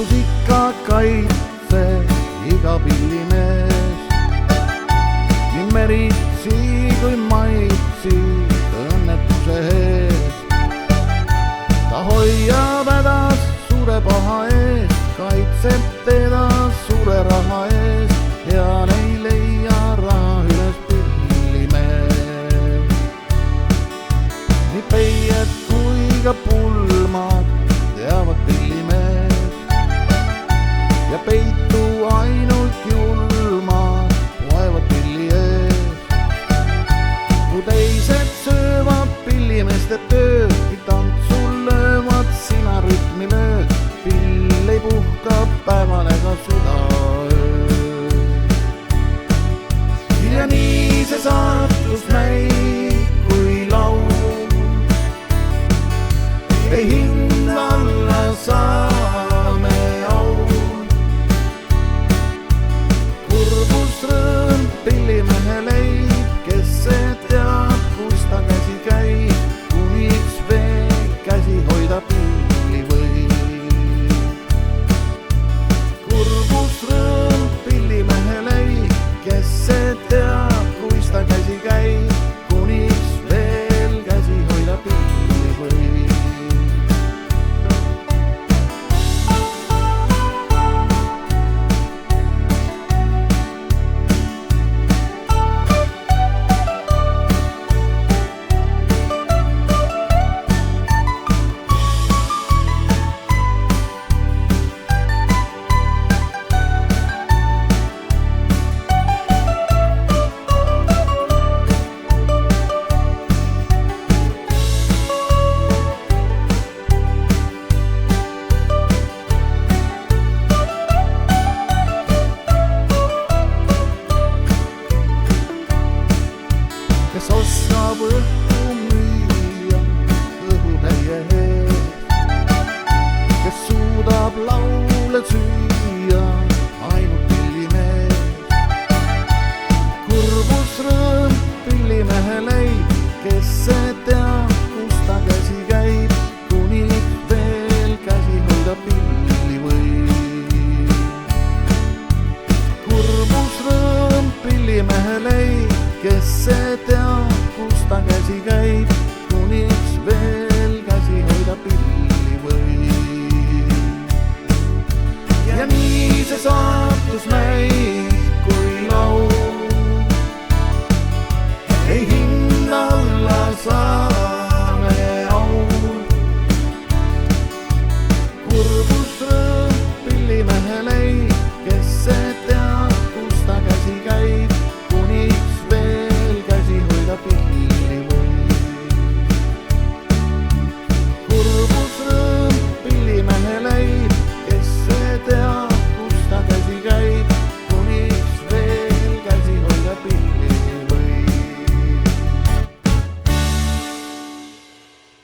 kohtus ikka kaitse iga pillimees. Nii meritsi kui maitsi õnnetuse ees. Ta hoiab hädas suure paha ees, kaitseb teda suure raha ees ja ei leia raha üles pillimees. Nii peied kui ka pulmad teavad pillimees ja peitu ainult julmad poevad pilli ees. Kui teised söövad pillimeeste tööd, tantsul löövad sina rütmi lööd, pill ei puhka päevane